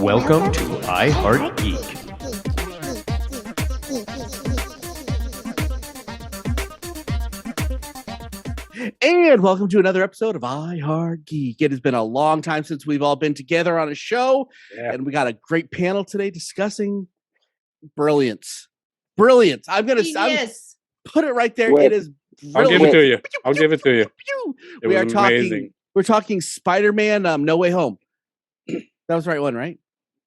Welcome to I Heart Geek. And welcome to another episode of I Heart Geek. It has been a long time since we've all been together on a show, and we got a great panel today discussing brilliance. Brilliance. I'm gonna put it right there. It is brilliant. I'll give it to you. I'll give it to you. It was amazing. We're talking Spider-Man No Way Home. That was the right one, right?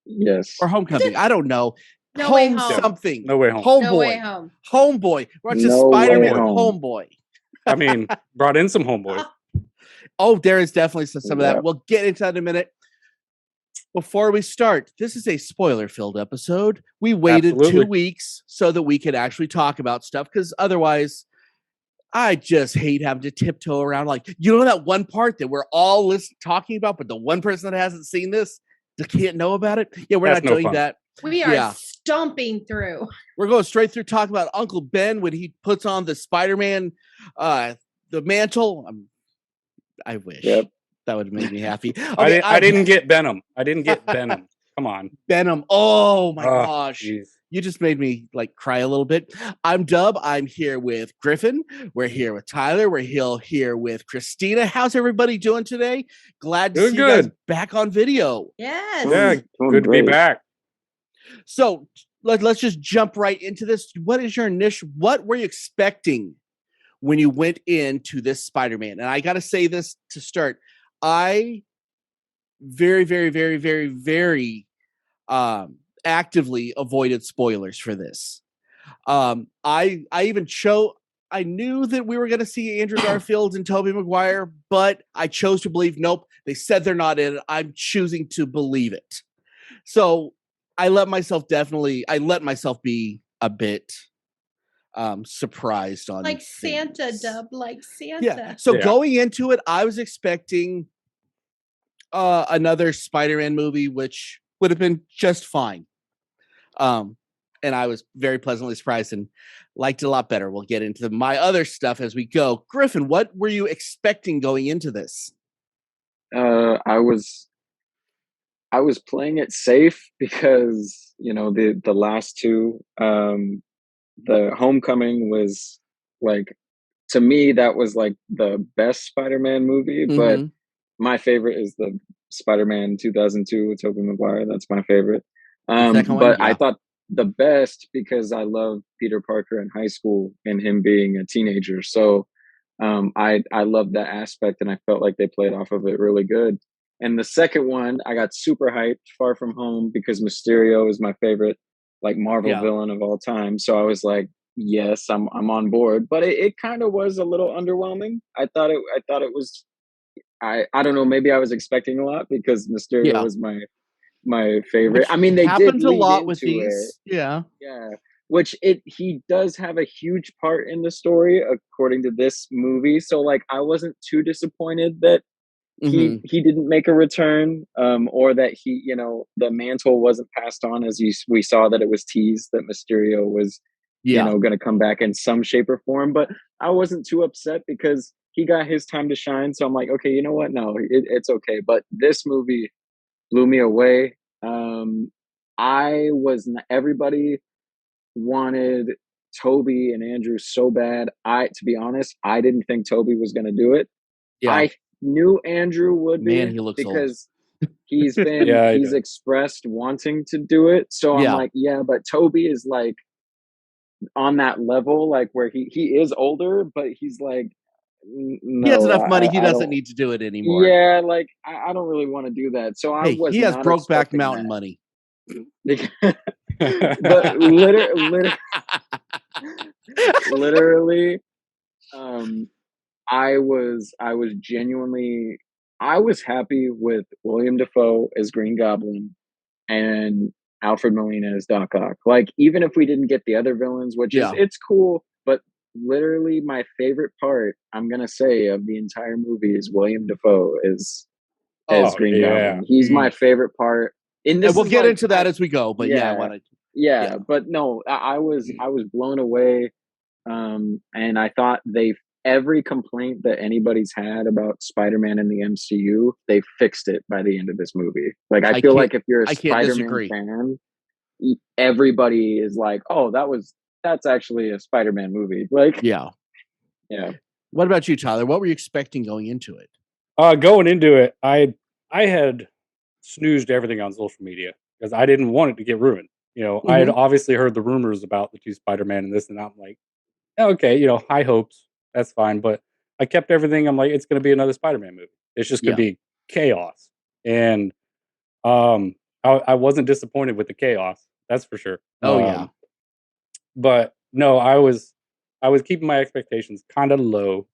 Yes. Or Homecoming. I don't know. No Way Home. Something. No Way Home. Homeboy. No Way Home. Homeboy. We're watching No Spider-Man Way Home. Homeboy. I mean, brought in some homeboys. Oh, there is definitely some of that. Yeah. We'll get into that in a minute. Before we start, this is a spoiler-filled episode. We waited Absolutely. 2 weeks so that we could actually talk about stuff, because otherwise, I just hate having to tiptoe around. Like, you know that one part that we're all talking about, but the one person that hasn't seen this, they can't know about it? Yeah, we're That's not no doing fun. that. We are Yeah. stomping through. We're going straight through talking about Uncle Ben when he puts on the Spider-Man, the mantle. I wish. Yep. That would have made me happy. I didn't get Venom. I didn't get Venom. Come on. Venom. Oh my Oh, gosh. geez. You just made me like cry a little bit. I'm Dub. I'm here with Griffin. We're here with Tyler. We're here with Christina. How's everybody doing today? Glad to Doing see you guys good. back on video. Yes. Yeah, Doing good to be great. back. So let's just jump right into this. What is your initial? What were you expecting when you went into this Spider-Man? And I got to say this to start. I very, very, very, very, very actively avoided spoilers for this. I even I knew that we were going to see Andrew Garfield and Tobey Maguire, but I chose to believe, nope, they said they're not in it. I'm choosing to believe it. So I let myself be a bit surprised on Like Santa, things. Dub. Like Santa. Yeah. So Yeah. going into it, I was expecting another Spider-Man movie, which would have been just fine. And I was very pleasantly surprised and liked it a lot better. We'll get into my other stuff as we go. Griffin, what were you expecting going into this? I was playing it safe because, you know, the last two, the Homecoming was like, to me, that was like the best Spider-Man movie, but Mhm. my favorite is the Spider-Man 2002 with Tobey Maguire. That's my favorite. second one, But yeah. I thought the best because I love Peter Parker in high school and him being a teenager. So I loved that aspect, and I felt like they played off of it really good. And the second one, I got super hyped, Far From Home, because Mysterio is my favorite like Marvel Yeah. villain of all time. So I was like, yes, I'm on board. But it kind of was a little underwhelming. I thought it was. I don't know. Maybe I was expecting a lot because Mysterio Yeah. was my favorite. Which I mean, they did happens a lead lot with into these. Yeah. yeah, which he does have a huge part in the story according to this movie. So like I wasn't too disappointed that Mhm. he didn't make a return, or that he, you know, the mantle wasn't passed on, as we saw that it was teased that Mysterio was, Yeah. you know, going to come back in some shape or form. But I wasn't too upset because he got his time to shine. So I'm like, okay, you know what? No, it's okay. But this movie blew me away. Everybody wanted Toby and Andrew so bad. To be honest, I didn't think Toby was going to do it. Yeah. I knew Andrew would Man, be he looks old. because he's been Yeah, he he's does. expressed wanting to do it. So Yeah. I'm like, yeah, but Toby is like on that level, like where he is older, but he's like, no, He has enough money. He I doesn't don't- need to do it anymore. Yeah, like I don't really want to do that. So I Hey, was he has not Brokeback expecting Mountain money. that. But literally, I was genuinely, I was happy with William Dafoe as Green Goblin and Alfred Molina as Doc Ock. Like, even if we didn't get the other villains, which Yeah. it's cool, but literally my favorite part, I'm gonna say, of the entire movie is William Dafoe as Oh, Green yeah. Goblin. He's my favorite part. And this And we'll is get like, into that as we go. But yeah, I yeah. want to. yeah, Yeah. but no, I was blown away, and I thought every complaint that anybody's had about Spider-Man in the MCU, they fixed it by the end of this movie. Like, I feel like if you're a I can't Spider-Man disagree. fan, everybody is like, "Oh, that's actually a Spider-Man movie." Like, Yeah. yeah. What about you, Tyler? What were you expecting going into it? Going into it, I had snoozed everything on social media because I didn't want it to get ruined. I had obviously heard the rumors about the two Spider-Man and this and that. I'm like, okay, high hopes. That's fine. But I kept everything. I'm like, it's going to be another Spider-Man movie. It's just going to be chaos. And I wasn't disappointed with the chaos. That's for sure. Oh yeah. But no, I was keeping my expectations kind of low,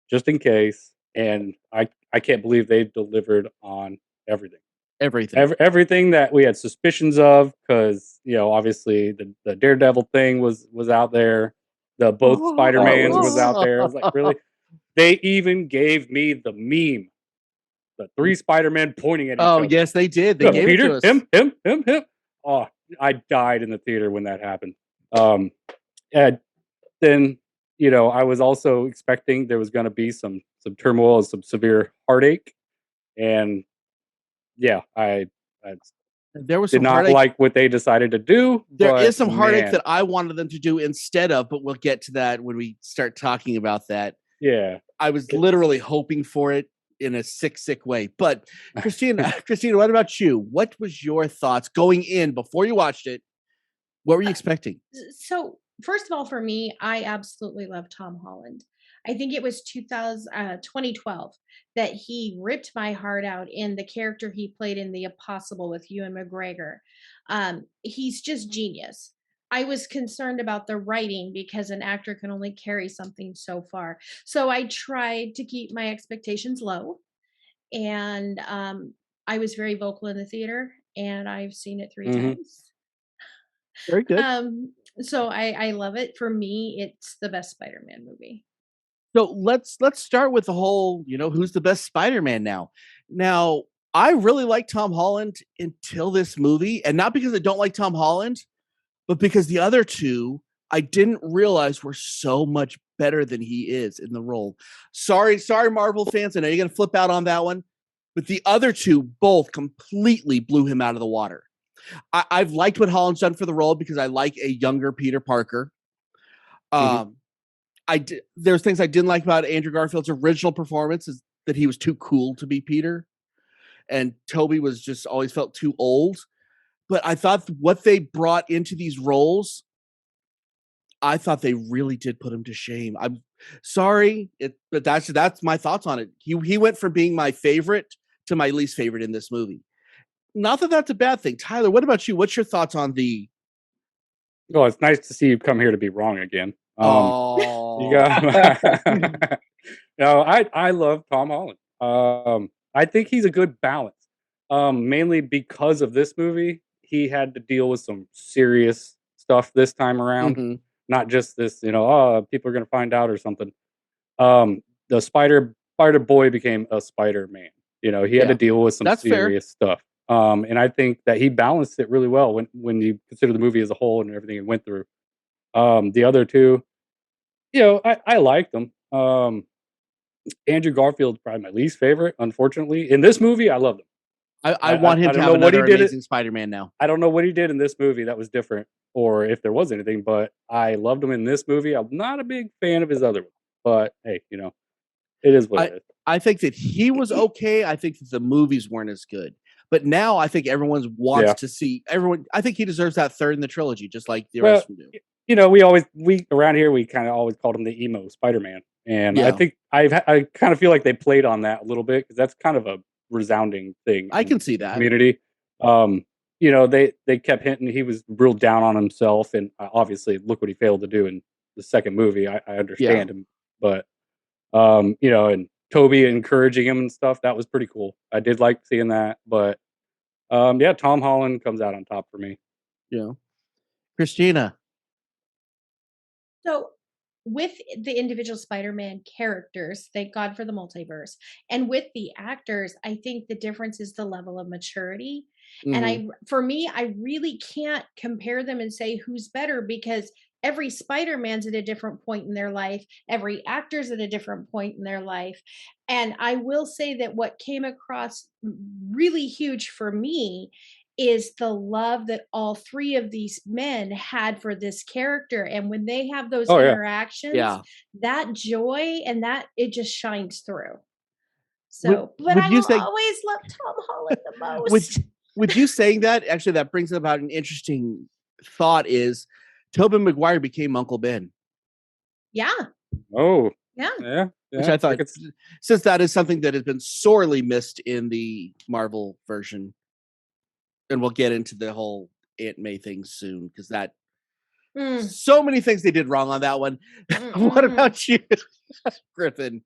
just in case. And I can't believe they delivered on everything. Everything that we had suspicions of, because obviously the Daredevil thing was out there. The both Spider-Mans was out there. I was like, really? They even gave me the meme, the 3 Spider-Men pointing at each other. Oh yes, they did. They gave Peter, it to us. him. Oh, I died in the theater when that happened. And then I was also expecting there was going to be some turmoil and some severe heartache, and yeah, I There was did some not heartache. like what they decided to do. There but is some heartache man, that I wanted them to do instead of, but we'll get to that when we start talking about that. yeah, I was literally hoping for it in a sick way. But Christina, what about you? What was your thoughts going in before you watched it? What were you expecting? So, first of all, for me, I absolutely love Tom Holland. I think it was 2012 that he ripped my heart out in the character he played in The Impossible with Ewan McGregor. He's just genius. I was concerned about the writing because an actor can only carry something so far. So I tried to keep my expectations low, and I was very vocal in the theater, and I've seen it 3 Mhm. times. Very good. So I love it. For me, it's the best Spider-Man movie. So let's start with the whole, who's the best Spider-Man now. Now, I really like Tom Holland until this movie, and not because I don't like Tom Holland, but because the other two I didn't realize were so much better than he is in the role. Sorry, Marvel fans. I know you're gonna flip out on that one, but the other two both completely blew him out of the water. I've liked what Holland's done for the role because I like a younger Peter Parker. Um, there's things I didn't like about Andrew Garfield's original performance is that he was too cool to be Peter, and Toby was just always felt too old. But I thought what they brought into these roles, I thought they really did put him to shame. I'm sorry, but that's my thoughts on it. He went from being my favorite to my least favorite in this movie. Not that that's a bad thing. Tyler, what about you? What's your thoughts on the? Well, it's nice to see you come here to be wrong again. You got. No, I love Tom Holland. I think he's a good balance. Mainly because of this movie, he had to deal with some serious stuff this time around. Mhm. Not just this, people are gonna find out or something. The Spider Boy became a Spider Man. He had to Yeah, deal with some that's fair. serious stuff. And I think that he balanced it really well when you consider the movie as a whole and everything it went through. The other two, I liked them. Andrew Garfield's probably my least favorite, unfortunately. In this movie, I loved him. I want him I to don't have know what he another did. amazing Spider-Man now. I don't know what he did in this movie that was different, or if there was anything. But I loved him in this movie. I'm not a big fan of his other one, but hey, it is what it is. I think that he was okay. I think that the movies weren't as good. But now I think everyone wants to see everyone. I think he deserves that third in the trilogy, just like the rest of them do. We around here we kind of always called him the emo Spider-Man, and Yeah. I think I kind of feel like they played on that a little bit because that's kind of a resounding thing. I in can see the that. community. They kept hinting he was real down on himself, and obviously look what he failed to do in the second movie. I understand him, but and Toby encouraging him and stuff, that was pretty cool. I did like seeing that, but Tom Holland comes out on top for me. Yeah. Christina. So, with the individual Spider-Man characters, thank God for the multiverse, and with the actors, I think the difference is the level of maturity. And Mhm. for me, I really can't compare them and say who's better because every Spider-Man's at a different point in their life, every actor's at a different point in their life. And I will say that what came across really huge for me is the love that all three of these men had for this character. And when they have those interactions, that joy and that it just shines through. So, but I will always love Tom Holland the most. With you saying that, actually, that brings about an interesting thought is Tobey Maguire became Uncle Ben. Yeah. Oh. Yeah. Which I thought, since that is something that has been sorely missed in the Marvel version, and we'll get into the whole Aunt May thing soon, because that so many things they did wrong on that one. What about you, Griffin?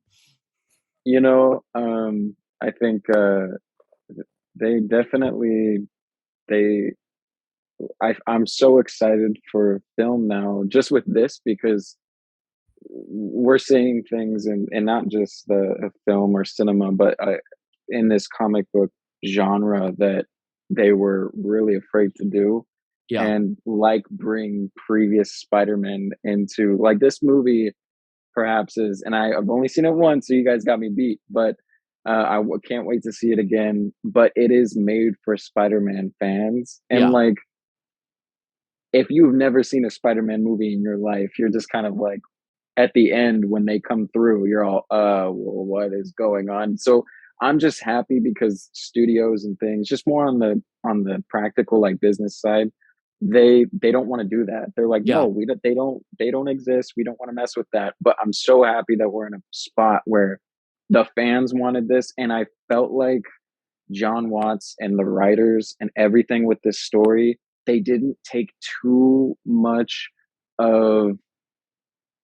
You know, I think they definitely I'm so excited for film now, just with this, because we're seeing things in not just the film or cinema, but in this comic book genre that they were really afraid to do. And like bring previous Spider-Man into, like, this movie perhaps is, and I've only seen it once, so you guys got me beat, but I can't wait to see it again. But it is made for Spider-Man fans, and like, if you've never seen a Spider-Man movie in your life, you're just kind of like, at the end when they come through, you're all, well, what is going on? So I'm just happy because studios and things, just more on the practical, like, business side, they don't want to do that. They're like, no, they don't exist. We don't want to mess with that. But I'm so happy that we're in a spot where the fans wanted this, and I felt like John Watts and the writers and everything with this story, they didn't take too much of,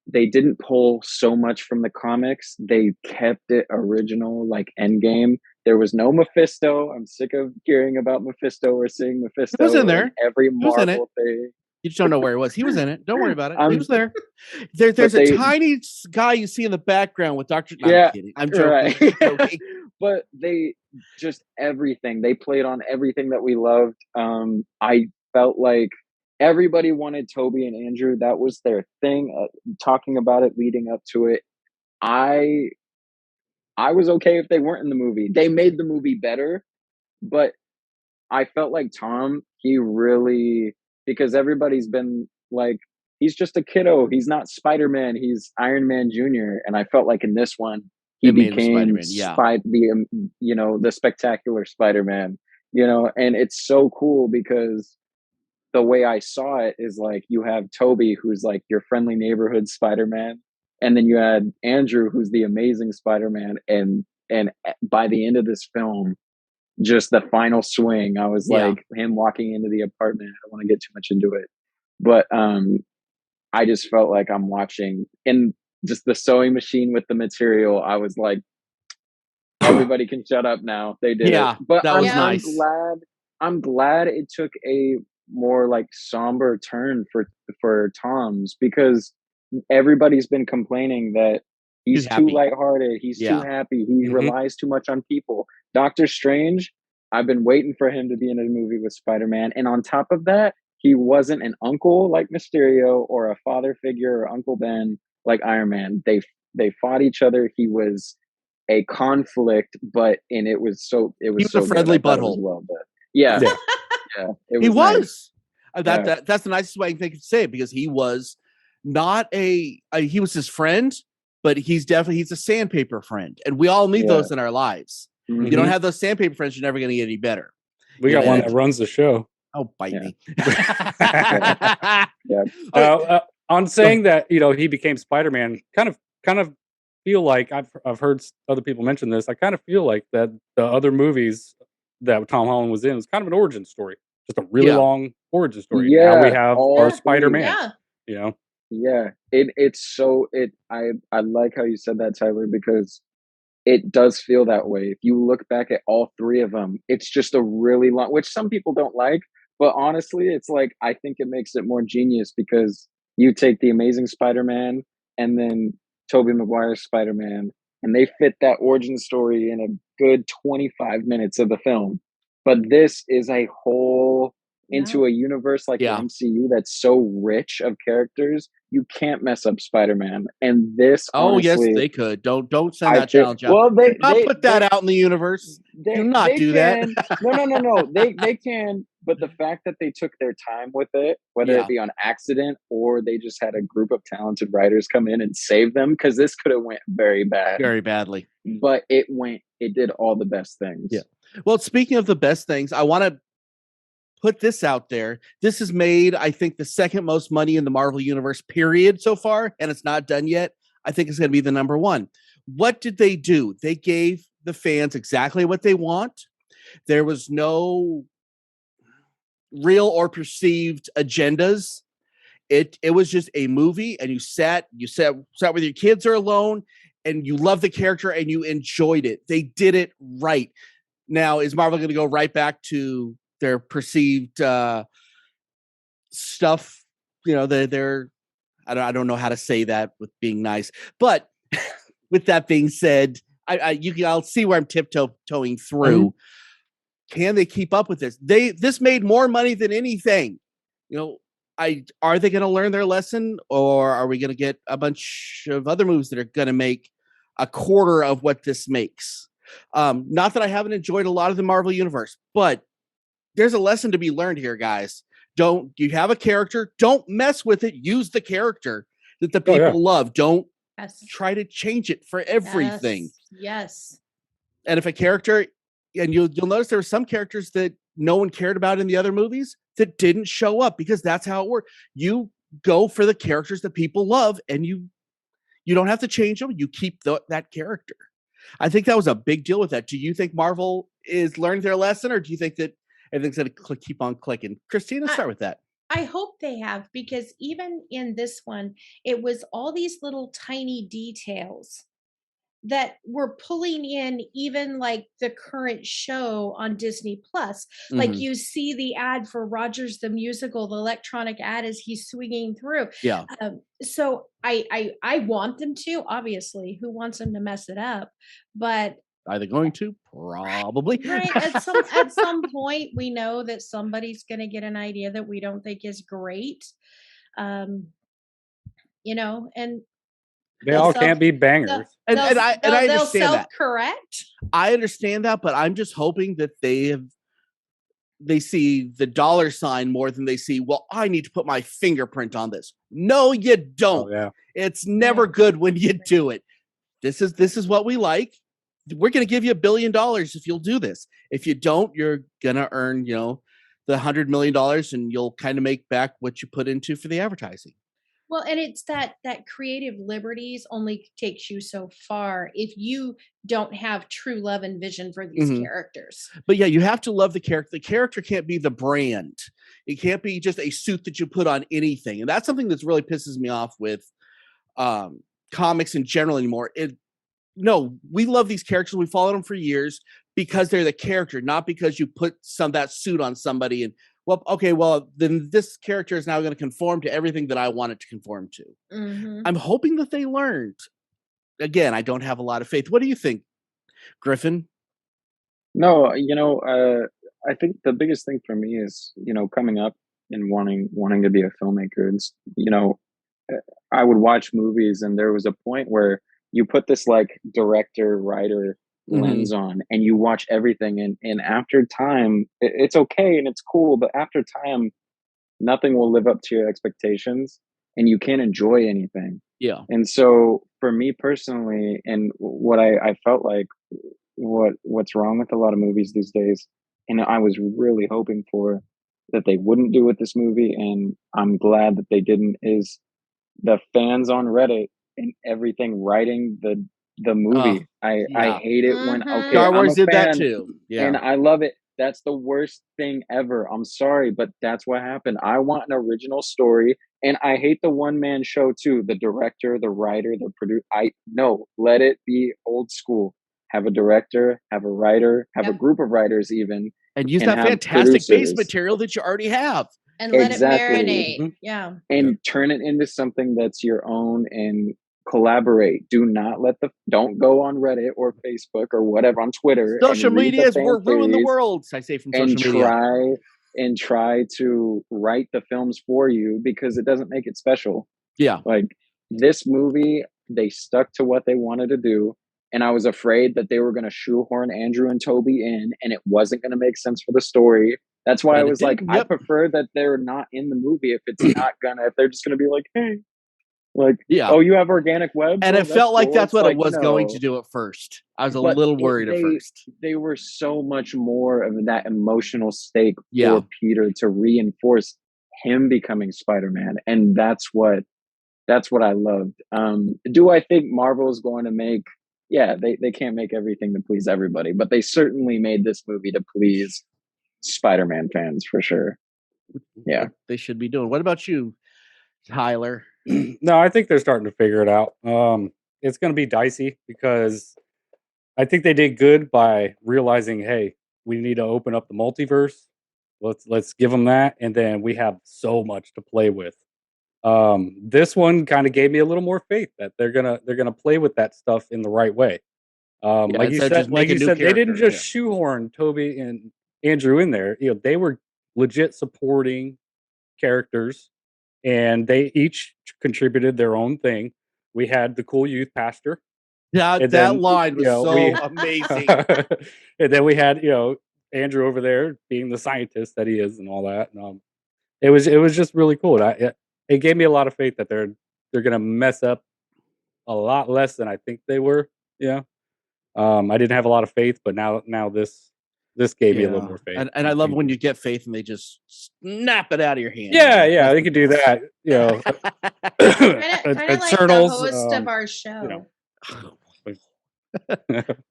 they didn't pull so much from the comics. They kept it original, like Endgame. There was no Mephisto. I'm sick of hearing about Mephisto or seeing Mephisto. He was in there. Every Marvel thing. You just don't know where he was. He was in it. Don't worry about it. He was there. There's a tiny guy you see in the background with Dr. No, I'm kidding. I'm joking. Right. I'm joking. But they just, everything. They played on everything that we loved. I felt like everybody wanted Toby and Andrew. That was their thing. Talking about it, leading up to it. I was okay if they weren't in the movie. They made the movie better, but I felt like Tom, he really, because everybody's been like, he's just a kiddo. He's not Spider-Man. He's Iron Man Jr. And I felt like in this one, he became the spectacular Spider-Man, and it's so cool because the way I saw it is like, you have Toby, who's like your friendly neighborhood Spider-Man. And then you had Andrew, who's the amazing Spider-Man. And by the end of this film, just the final swing, I was like, him walking into the apartment. I don't want to get too much into it, but I just felt like I'm watching in just the sewing machine with the material. I was like, everybody can shut up now. They did it. But that was nice. I'm glad it took a more like somber turn for Tom's, because everybody's been complaining that he's too lighthearted. He's too happy. He relies too much on people. Doctor Strange, I've been waiting for him to be in a movie with Spider-Man. And on top of that, he wasn't an uncle like Mysterio or a father figure or Uncle Ben like Iron Man. They fought each other. He was a conflict, but it was so a friendly butthole. Well, but yeah. He was. That's the nicest way I think to say it, because he was not he was his friend, but he's a sandpaper friend, and we all need those in our lives. You don't have those sandpaper friends, you're never going to get any better. We got one that runs the show. Oh, bite me. On saying that, he became Spider-Man, kind of feel like I've heard other people mention this. I kind of feel like that the other movies that Tom Holland was in was kind of an origin story, just a really long origin story. Now we have our Spider-Man. Yeah, I like how you said that, Tyler, because it does feel that way. If you look back at all three of them, it's just a really long, which some people don't like, but honestly, it's like, I think it makes it more genius, because you take the Amazing Spider-Man and then Tobey Maguire's Spider-Man, and they fit that origin story in a good 25 minutes of the film. But this is a whole into a universe like the MCU that's so rich of characters, you can't mess up Spider-Man. And this, honestly, yes, they could. Don't send that challenge out. Well, Do not put that out in the universe. Do not do that. No. They can. But the fact that they took their time with it, whether it be on accident or they just had a group of talented writers come in and save them, because this could have went very badly. But it did all the best things. Yeah. Well, speaking of the best things, I want to put this out there. This has made, I think, the second most money in the Marvel Universe, period, so far, and it's not done yet. I think it's going to be the number one. What did they do? They gave the fans exactly what they want. There was no real or perceived agendas. It was just a movie, and you sat with your kids or alone, and you loved the character and you enjoyed it. They did it right. Now, is Marvel going to go right back to their perceived stuff? You know, they're I don't know how to say that with being nice, but with that being said, I'll see where I'm tiptoeing through. Mm-hmm. Can they keep up with this? This made more money than anything. You know, are they going to learn their lesson, or are we going to get a bunch of other movies that are going to make a quarter of what this makes? Not that I haven't enjoyed a lot of the Marvel Universe, but there's a lesson to be learned here, guys. You have a character, don't mess with it. Use the character that the people love. Don't try to change it for everything. Yes. And if a character, and you'll notice there were some characters that no one cared about in the other movies that didn't show up, because that's how it works. You go for the characters that people love, and you don't have to change them. You keep that character. I think that was a big deal with that. Do you think Marvel is learning their lesson, or do you think that everything's going to keep on clicking? Christina, start with that. I hope they have, because even in this one, it was all these little tiny details that were pulling in even like the current show on Disney Plus. Mm-hmm. Like you see the ad for Rogers the Musical, the electronic ad as he's swinging through. Yeah. So I want them to, obviously. Who wants them to mess it up? But are they going to? Probably. Right. At some point, we know that somebody's going to get an idea that we don't think is great. You know, and they all can't be bangers. And I understand they'll self-correct. I understand that, but I'm just hoping that they see the dollar sign more than they see, well, I need to put my fingerprint on this. No, you don't. Oh, yeah. It's never good when you do it. This is what we like. We're going to give you $1 billion if you'll do this. If you don't, you're going to earn, the $100 million, and you'll kind of make back what you put into for the advertising. Well, and it's that creative liberties only takes you so far if you don't have true love and vision for these characters. But yeah, you have to love the character. The character can't be the brand. It can't be just a suit that you put on anything. And that's something that's really pisses me off with comics in general anymore. No, we love these characters. We followed them for years because they're the character, not because you put that suit on somebody and, well, okay, well, then this character is now going to conform to everything that I want it to conform to. Mm-hmm. I'm hoping that they learned. Again, I don't have a lot of faith. What do you think, Griffin? No, I think the biggest thing for me is, coming up and wanting to be a filmmaker. It's, I would watch movies, and there was a point where you put this like director, writer lens on, and you watch everything, and after time, it's okay and it's cool, but after time, nothing will live up to your expectations, and you can't enjoy anything. Yeah. And so for me personally, and what I felt like what's wrong with a lot of movies these days, and I was really hoping for that they wouldn't do with this movie, and I'm glad that they didn't, is the fans on Reddit and everything writing the movie. I hate it when Star Wars did that too. Yeah. And I love it. That's the worst thing ever. I'm sorry, but that's what happened. I want an original story, and I hate the one-man show too. The director, the writer, the producer. Let it be old school. Have a director, have a writer, have a group of writers even. And use that fantastic base material that you already have. And let it marinate. Mm-hmm. Yeah. And turn it into something that's your own, and collaborate. Don't go on Reddit or Facebook or whatever, on Twitter. Social media is ruining the world. I say from social media. and try to write the films for you because it doesn't make it special. Yeah. Like this movie, they stuck to what they wanted to do. And I was afraid that they were going to shoehorn Andrew and Toby in and it wasn't going to make sense for the story. That's why I was like, I prefer that they're not in the movie if it's not if they're just going to be like, hey, like, oh, you have organic web? And it felt like that's what it was going to do at first. I was a little worried at first. They were so much more of that emotional stake for Peter to reinforce him becoming Spider-Man. And that's what I loved. Do I think Marvel is going to make, they can't make everything to please everybody, but they certainly made this movie to please Spider-Man fans for sure. Yeah. They should be doing. What about you, Tyler? No, I think they're starting to figure it out. It's going to be dicey because I think they did good by realizing, hey, we need to open up the multiverse. Let's give them that, and then we have so much to play with. This one kind of gave me a little more faith that they're gonna play with that stuff in the right way. Like you said, they didn't just shoehorn Toby and Andrew in there. You know, they were legit supporting characters. And they each contributed their own thing. We had the cool youth pastor. Yeah, that line was amazing. And then we had, Andrew over there being the scientist that he is and all that. And, it was just really cool. It gave me a lot of faith that they're gonna mess up a lot less than I think they were. Yeah. I didn't have a lot of faith, but now this gave me a little more faith. And I love when you get faith and they just snap it out of your hand. Yeah, they could do that. Kind of like the host of our show.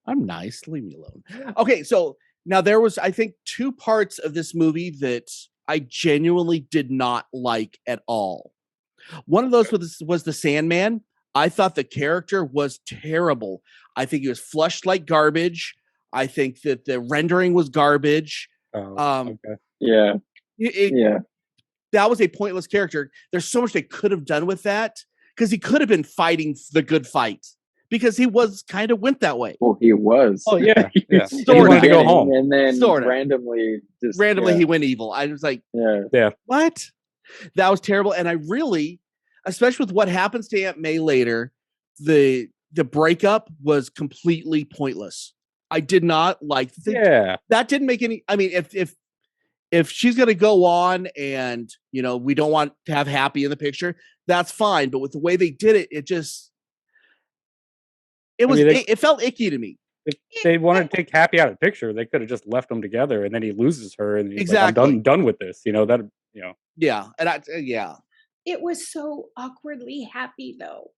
I'm nice. Leave me alone. Okay, so now there was, I think, 2 parts of this movie that I genuinely did not like at all. One of those was the Sandman. I thought the character was terrible. I think he was flushed like garbage. I think that the rendering was garbage. Okay. Yeah. That was a pointless character. There's so much they could have done with that because he could have been fighting the good fight because he was kind of went that way. Well, he was. Oh, yeah. He wanted to go home. And then randomly he went evil. I was like, what? That was terrible. And I really, especially with what happens to Aunt May later, the breakup was completely pointless. I did not like that didn't make any. I mean, if she's gonna go on and we don't want to have Happy in the picture, that's fine. But with the way they did it, it felt icky to me. If they wanted to take Happy out of the picture, they could have just left them together, and then he loses her, and he's like, I'm done with this. Yeah, and it was so awkwardly happy though.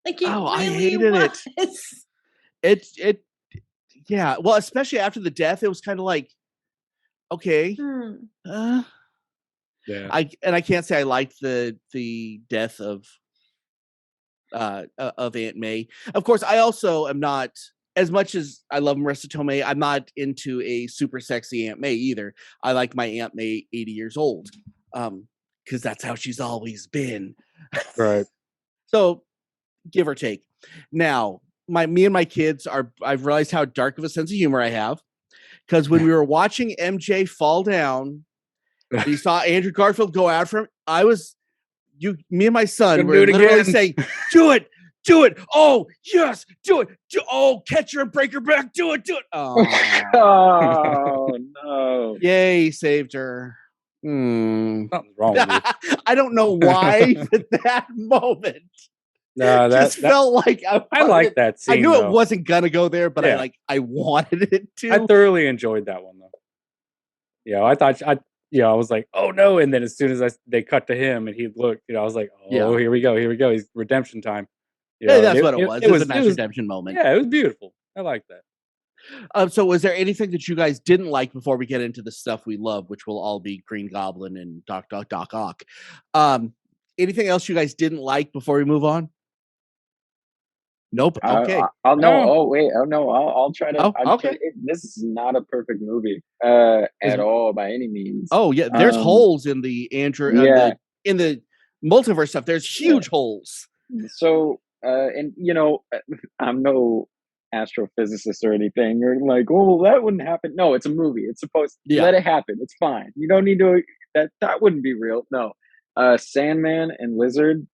Like it really I hated was. it. Yeah, well, especially after the death, it was kind of like, okay, yeah. I can't say I liked the death of Aunt May. Of course, I also am not, as much as I love Marissa Tomei, I'm not into a super sexy Aunt May either. I like my Aunt May 80 years old, because that's how she's always been. Right. So, give or take. Now, me and my kids I've realized how dark of a sense of humor I have, because when we were watching MJ fall down, we saw Andrew Garfield go after him. Me and my son were literally saying, do it. Oh, yes, do it. Oh, catch her and break her back. Do it. Oh, oh no. Yay, saved her. Something's wrong with you. I don't know why, but that moment. No, that felt like I like that scene. I knew it wasn't gonna go there, but I wanted it to. I thoroughly enjoyed that one though. Yeah, I thought I was like, oh no, and then as soon as they cut to him and he looked, I was like, oh, here we go, he's redemption time. That's what it was. It was a nice redemption moment. Yeah, it was beautiful. I like that. So was there anything that you guys didn't like before we get into the stuff we love, which will all be Green Goblin and Doc Ock? Anything else you guys didn't like before we move on? Nope. Okay. I'll try to. Okay. This is not a perfect movie at all by any means. Oh yeah, there's holes in the Andrew. In the multiverse stuff. There's huge holes. So I'm no astrophysicist or anything, or like, oh, well, that wouldn't happen. No, it's a movie. It's supposed to let it happen. It's fine. You don't need to. That wouldn't be real. No, Sandman and Lizard.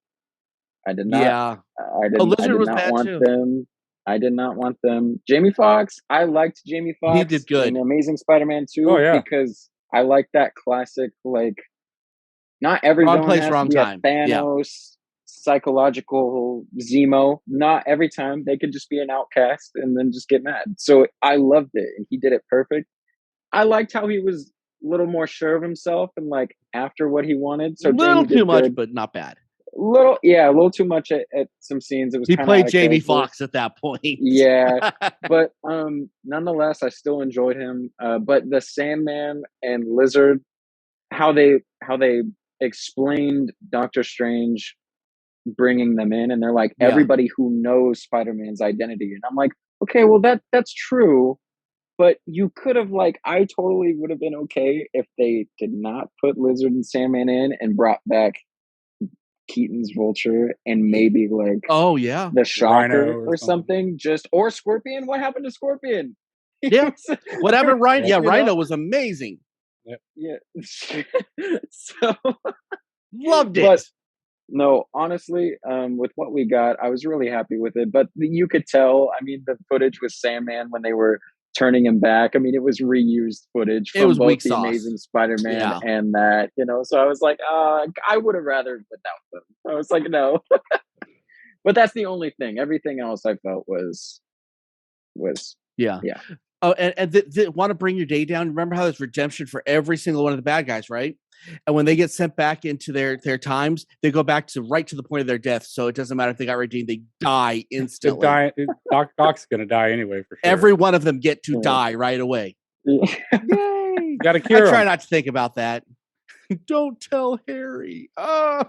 I did not. Yeah. I did not want them. I did not want them. Jamie Foxx. I liked Jamie Foxx. He did good in Amazing Spider-Man 2. Oh, yeah. Because I like that classic, like, not every wrong villain place, has wrong to be time. a Thanos psychological Zemo. Not every time. They could just be an outcast and then just get mad. So I loved it, and he did it perfect. I liked how he was a little more sure of himself and like after what he wanted. So a little Jamie too much, good. but not bad. A little too much at some scenes. It was he played Jamie Foxx at that point. Yeah, but nonetheless, I still enjoyed him. But the Sandman and Lizard, how they explained Doctor Strange bringing them in, and they're like everybody who knows Spider-Man's identity, and I'm like, okay, well that's true, but you could have like, I totally would have been okay if they did not put Lizard and Sandman in and brought back Keaton's Vulture and maybe like the Shocker or something. Or Scorpion. What happened to Scorpion? Yeah, whatever. Rhino was amazing. Yeah. So loved it. But no, honestly, with what we got, I was really happy with it. But you could tell. I mean, the footage with Sandman when they were turning him back. I mean, it was reused footage from both the Amazing Spider-Man and that, so I was like, I would have rather without them. I was like, no. But that's the only thing. Everything else I felt was yeah. Oh, and want to bring your day down. Remember how there's redemption for every single one of the bad guys, right? And when they get sent back into their times, they go back right to the point of their death. So it doesn't matter if they got redeemed; they die instantly. Doc's gonna die anyway for sure. Every one of them get to die right away. Yay! Got to cure. I try not to think about that. Don't tell Harry. Oh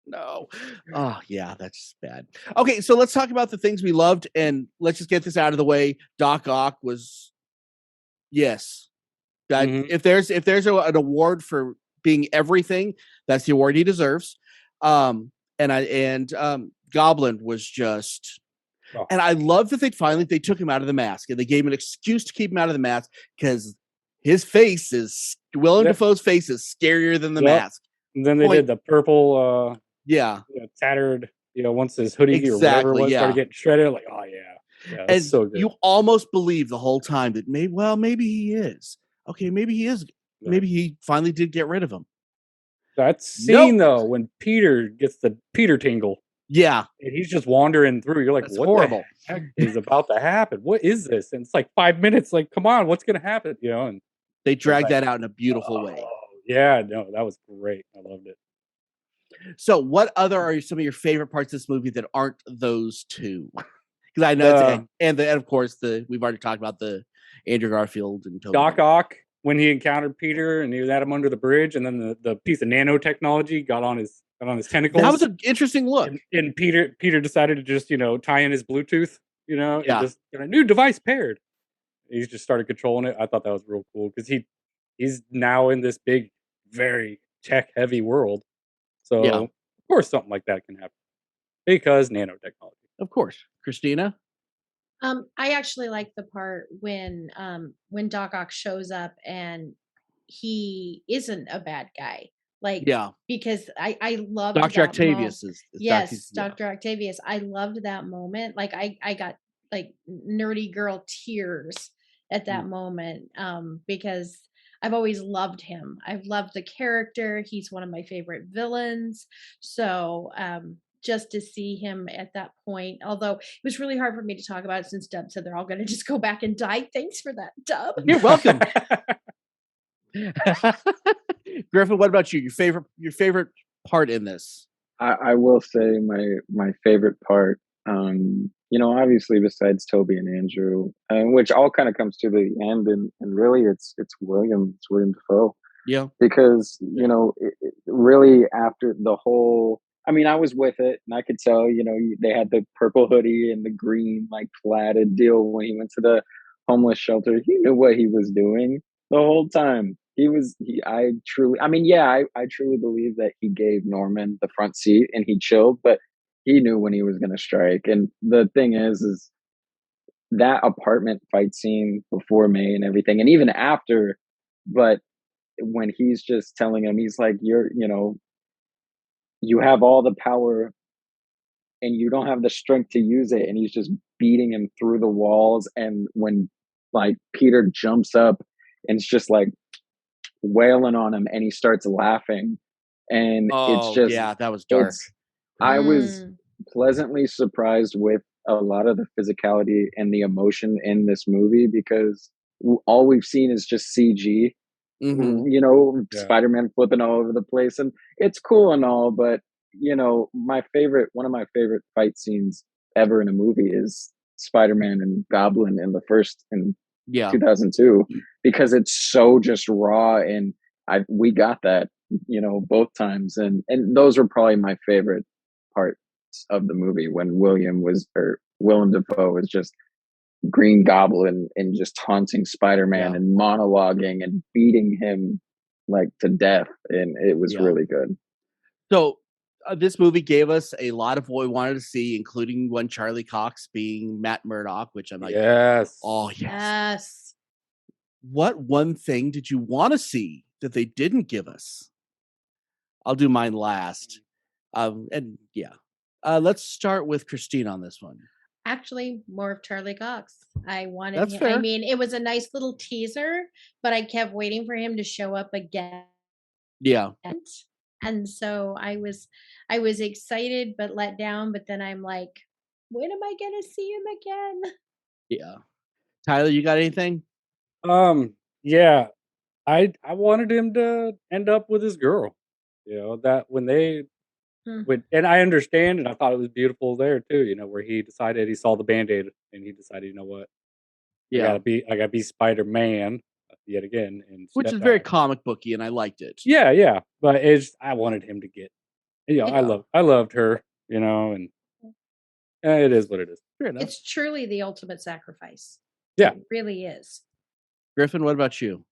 no. Oh yeah, that's bad. Okay, so let's talk about the things we loved, and let's just get this out of the way. Doc Ock was yes. That if there's an award for being everything, that's the award he deserves. Goblin was just, and I love that they took him out of the mask and they gave him an excuse to keep him out of the mask because his face is Willem Dafoe's face is scarier than the mask. And then they did the purple, tattered, once his hoodie or whatever it was started getting shredded. Like, oh yeah, and so good. You almost believe the whole time that maybe he is. Okay, maybe he is. Yeah. Maybe he finally did get rid of him. That scene though, when Peter gets the Peter tingle. Yeah. And he's just wandering through. You're like, that's what horrible. The heck is about to happen? What is this? And it's like 5 minutes. Like, come on, what's going to happen? And they dragged that out in a beautiful way. Yeah, no, that was great. I loved it. So what other are some of your favorite parts of this movie that aren't those two? Because I know and of course we've already talked about the Andrew Garfield and Doc Ock when he encountered Peter and he had him under the bridge, and then the piece of nanotechnology got on his tentacles. That was an interesting look. And Peter decided to just tie in his Bluetooth. Just a new device paired. He just started controlling it. I thought that was real cool because he's now in this big, very tech heavy world. So of course something like that can happen because nanotechnology. Of course, Christina. I actually like the part when Doc Ock shows up and he isn't a bad guy. Because I loved Dr. Octavius Dr. Octavius. I loved that moment. Like I got like nerdy girl tears at that moment because I've always loved him. I've loved the character. He's one of my favorite villains. So just to see him at that point, although it was really hard for me to talk about it since Dub said they're all going to just go back and die. Thanks for that, Dub. You're welcome. Griffin, what about you? Your favorite part in this? I will say my favorite part, obviously besides Toby and Andrew, which all kind of comes to the end, and really it's William Dafoe. Yeah. Because, really after the whole, I mean, I was with it and I could tell, they had the purple hoodie and the green, like platted deal when he went to the homeless shelter. He knew what he was doing the whole time. I truly believe that he gave Norman the front seat and he chilled, but he knew when he was going to strike. And the thing is that apartment fight scene before May and everything, and even after, but when he's just telling him, he's like, you have all the power and you don't have the strength to use it. And he's just beating him through the walls. And when like Peter jumps up and it's just like wailing on him and he starts laughing. And it's Oh just, yeah, that was dark. it's, I was Mm. pleasantly surprised with a lot of the physicality and the emotion in this movie because all we've seen is just CG, Mm-hmm. Yeah. Spider-Man flipping all over the place, and it's cool and all, but one of my favorite fight scenes ever in a movie is Spider-Man and Goblin in Yeah. 2002 because it's so just raw, and we got that both times, and those were probably my favorite parts of the movie when Willem Dafoe was just Green Goblin and just taunting Spider-Man Yeah. and monologuing and beating him like to death, and it was Yeah. really good. So this movie gave us a lot of what we wanted to see, including one Charlie Cox being Matt Murdock, which I'm like, Yes. oh yes. Yes. What one thing did you want to see that they didn't give us? I'll do mine last. And yeah, let's start with Christine on this one. Actually, more of Charlie Cox. I wanted That's him. I fair. mean, it was a nice little teaser, but I kept waiting for him to show up again. Yeah. And so I was excited but let down, but then I'm like, when am I gonna see him again? Yeah. Tyler, you got anything? Yeah. I wanted him to end up with his girl. That when they Hmm. and I understand, and I thought it was beautiful there too, where he decided he saw the Band-Aid and he decided, you know what, Yeah. I gotta be Spider-Man yet again and Which step is very back. comic booky, and I liked it. Yeah, yeah. But I wanted him to get Yeah. I loved her, and it is what it is. Fair enough. It's truly the ultimate sacrifice. Yeah. It really is. Griffin, what about you?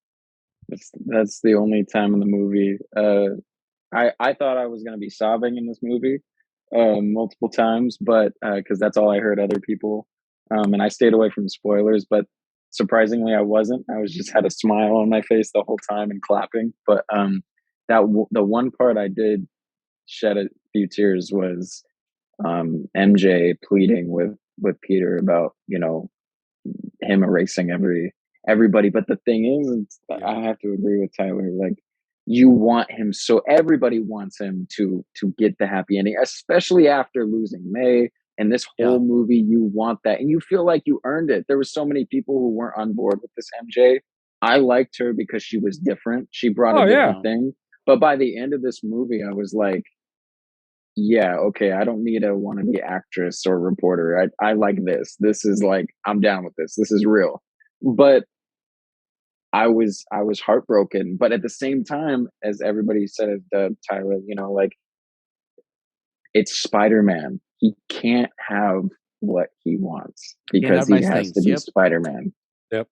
That's the only time in the movie. I thought I was gonna be sobbing in this movie multiple times, but because that's all I heard other people, and I stayed away from spoilers. But surprisingly, I wasn't. I was just had a smile on my face the whole time and clapping. But the one part I did shed a few tears was MJ pleading with Peter about him erasing everybody. But the thing is, Yeah. I have to agree with Tyler. Like, you want him, so everybody wants him to get the happy ending, especially after losing May. And this whole movie, you want that, and you feel like you earned it. There were so many people who weren't on board with this MJ. I liked her because she was different. She brought a different thing. But by the end of this movie, I was like, yeah, okay, I don't need a wannabe actress or reporter. I like this. This is like, I'm down with this. This is real. But I was heartbroken. But at the same time, as everybody said, Tyler, like, it's Spider-Man. He can't have what he wants Can't because have he nice has to things. be Yep. Spider-Man. Yep.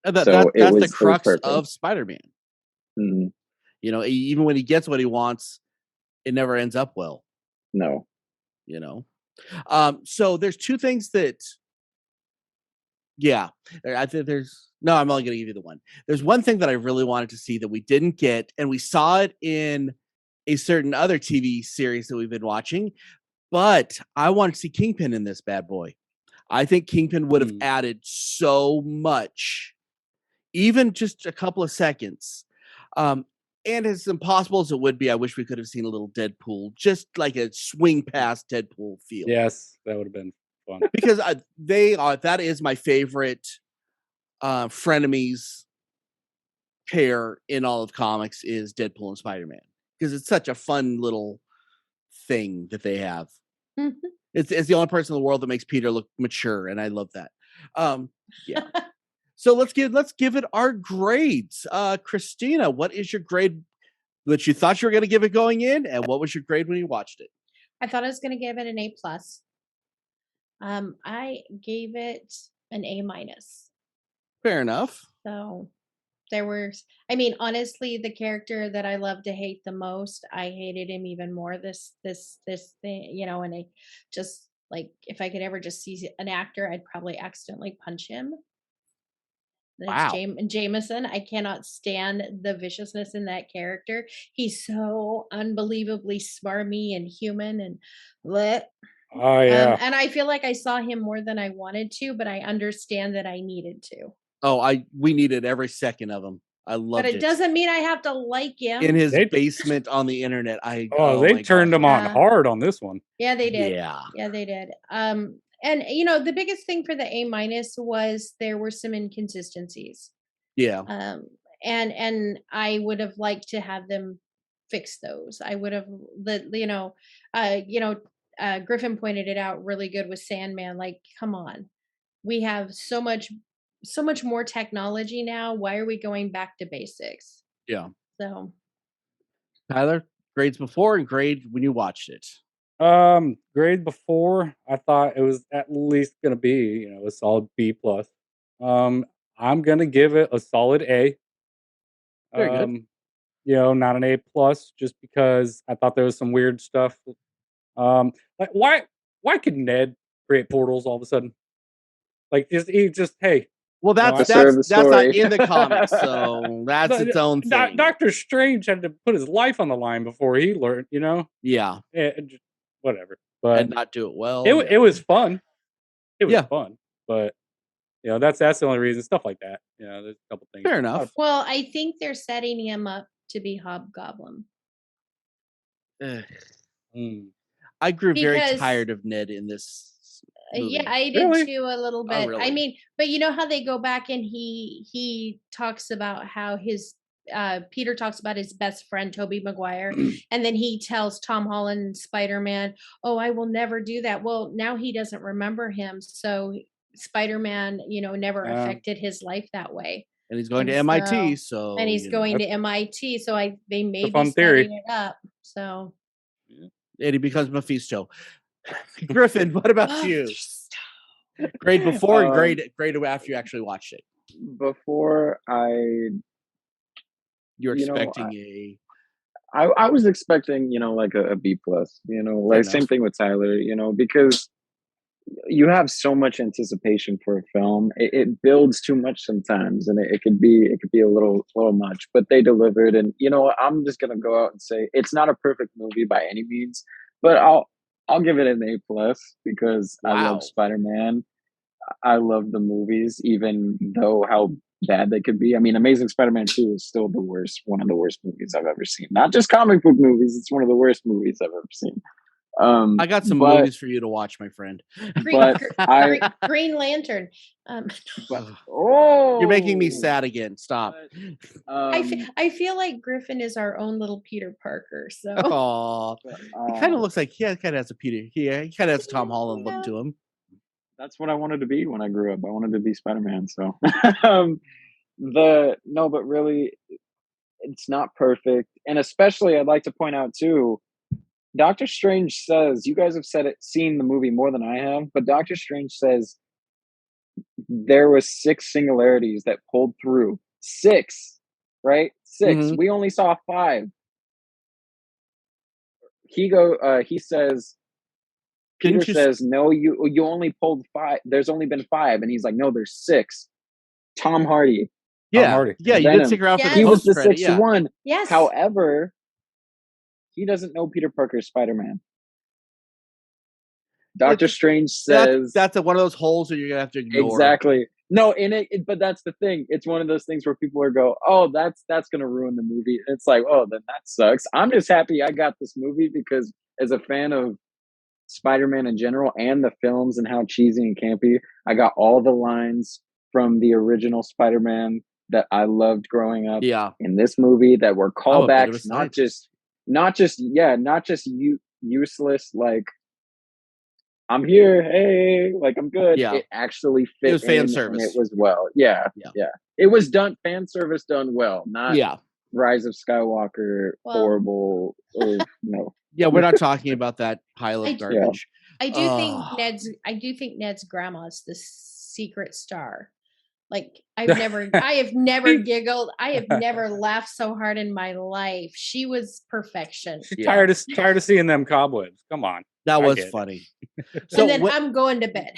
So That's the it was crux perfect. of Spider-Man. Mhm. Even when he gets what he wants, it never ends up well. No. So there's two things that, yeah, I think I'm only going to give you the one. There's one thing that I really wanted to see that we didn't get, and we saw it in a certain other TV series that we've been watching, but I wanted to see Kingpin in this bad boy. I think Kingpin would have added so much, even just a couple of seconds. And as impossible as it would be, I wish we could have seen a little Deadpool, just like a swing past Deadpool feel. Yes, that would have been fun. Because that is my favorite frenemies pair in all of comics is Deadpool and Spider-Man, because it's such a fun little thing that they have. Mhm. It's the only person in the world that makes Peter look mature, and I love that. Yeah. So let's give it our grades. Christina, what is your grade that you thought you were going to give it going in, and what was your grade when you watched it? I thought I was gonna give it an A plus. I gave it an A minus. Fair enough. So there were, I mean, honestly, the character that I love to hate the most, I hated him even more this thing, and I just Like, if I could ever just see an actor, I'd probably accidentally punch him. That's Wow. Jameson. I cannot stand the viciousness in that character. He's so unbelievably smarmy and human and bleh. Oh yeah. And I feel like I saw him more than I wanted to, but I understand that I needed to. Oh, we needed every second of him. I loved But it doesn't mean I have to like him. In his basement on the internet. They turned him on hard on this one. Yeah, they did. Yeah. Yeah, they did. And you know, the biggest thing for the A- was there were some inconsistencies. Yeah. And I would have liked to have them fix those. I would have Griffin pointed it out really good with Sandman. Like, come on. We have so much more technology now. Why are we going back to basics? Yeah. So Tyler, grades before and grade when you watched it. Grade before, I thought it was at least gonna be, a solid B plus. I'm gonna give it a solid A. Very good. Not an A plus, just because I thought there was some weird stuff. Like why could Ned create portals all of a sudden? Like just hey. Well, that's not in the comics, so that's its own thing. Doctor Strange had to put his life on the line before he learned, Yeah. Whatever. But and not do it well. It was fun. It was fun. But that's the only reason. Stuff like that. There's a couple things. Fair enough. Well, I think they're setting him up to be Hobgoblin. I grew very tired of Ned in this movie. Yeah, I did too a little bit. Really? I mean, but you know how they go back and he talks about how his Peter talks about his best friend Tobey Maguire, and then he tells Tom Holland and Spider-Man, "Oh, I will never do that." Well, now he doesn't remember him, so Spider-Man, never affected his life that way. And he's going to MIT, so and he's going to MIT, so they may be setting it up. So and he becomes Mephisto. Griffin, what about you? Grade before and grade after you actually watched it. Before you're expecting I was expecting, like a B plus, like same thing with Tyler, because you have so much anticipation for a film. It builds too much sometimes, and it could be a little much, but they delivered. And I'm just gonna go out and say it's not a perfect movie by any means, but I'll give it an A plus because I love Spider-Man. I love the movies, even though how bad they could be. I mean, Amazing Spider-Man 2 is still one of the worst movies I've ever seen. Not just comic book movies; it's one of the worst movies I've ever seen. I got some movies for you to watch, my friend. Green Lantern. You're making me sad again. Stop. I feel like Griffin is our own little Peter Parker. So he kind of looks like kind of has a Peter. He kind of has a Tom Holland look to him. That's what I wanted to be when I grew up. I wanted to be Spider-Man. So but really, it's not perfect, and especially I'd like to point out too. Doctor Strange says, you guys have seen the movie more than I have, but Doctor Strange says there was 6 singularities that pulled through. 6, right? 6. Mm-hmm. We only saw 5. He says, Peter says, no, you only pulled 5. There's only been 5. And he's like, no, there's 6. Tom Hardy. Yeah, you did stick around for the He was the 6th one. Yes. However, he doesn't know Peter Parker's Spider-Man. Doctor Strange says that's one of those holes that you're gonna have to ignore. Exactly. No, but that's the thing. It's one of those things where people go, "Oh, that's gonna ruin the movie." And it's like, "Oh, then that sucks." I'm just happy I got this movie because as a fan of Spider-Man in general and the films and how cheesy and campy, I got all the lines from the original Spider-Man that I loved growing up. Yeah. In this movie that were callbacks, not just useless like I'm here, hey, like I'm good. Yeah. It actually fit. It was fan service. And it was well. Yeah. It was done fan service done well, not Rise of Skywalker horrible no. Yeah, we're not talking about that pile of garbage. I do think Ned's grandma's the secret star. Like I have never giggled. I have never laughed so hard in my life. She was perfection. Tired of seeing them cobwebs. Come on. That was funny. So and then I'm going to bed.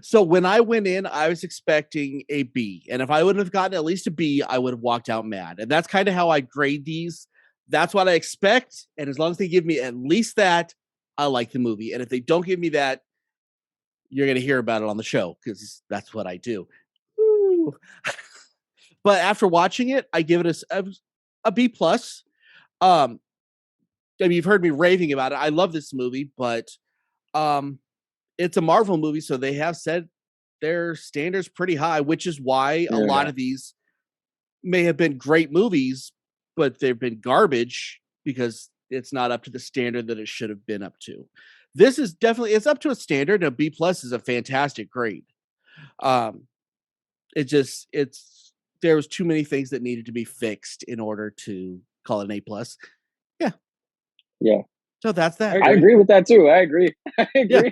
So when I went in, I was expecting a B. And if I wouldn't have gotten at least a B, I would have walked out mad. And that's kind of how I grade these. That's what I expect. And as long as they give me at least that, I like the movie. And if they don't give me that, you're going to hear about it on the show because that's what I do. But after watching it, I give it a B plus. I mean, you've heard me raving about it. I love this movie, but it's a Marvel movie, so they have said their standards pretty high, which is why a lot of these may have been great movies, but they've been garbage because it's not up to the standard that it should have been up to. This is definitely, it's up to a standard. A B plus is a fantastic grade. There was too many things that needed to be fixed in order to call it an A plus. Yeah. So that's that. I agree with that too. I agree. Yeah.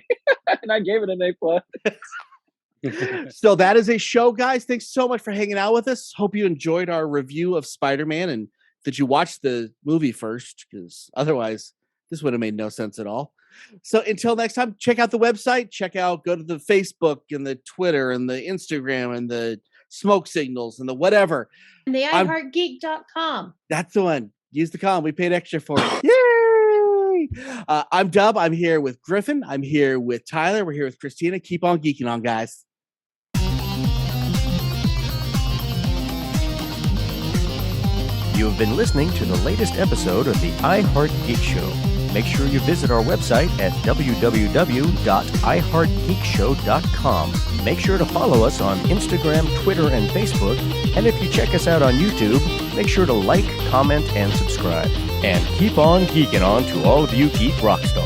And I gave it an A plus. So that is a show, guys. Thanks so much for hanging out with us. Hope you enjoyed our review of Spider-Man and that you watched the movie first, because otherwise this would have made no sense at all. So until next time, check out the website. Go to the Facebook and the Twitter and the Instagram and the smoke signals and the whatever. And the iHeartGeek.com. That's the one. Use the com. We paid extra for it. Yay! I'm Dub. I'm here with Griffin. I'm here with Tyler. We're here with Christina. Keep on geeking on, guys. You have been listening to the latest episode of the iHeart Geek Show. Make sure you visit our website at www.iheartgeekshow.com. Make sure to follow us on Instagram, Twitter, and Facebook. And if you check us out on YouTube, make sure to like, comment, and subscribe. And keep on geeking on to all of you geek rock stars.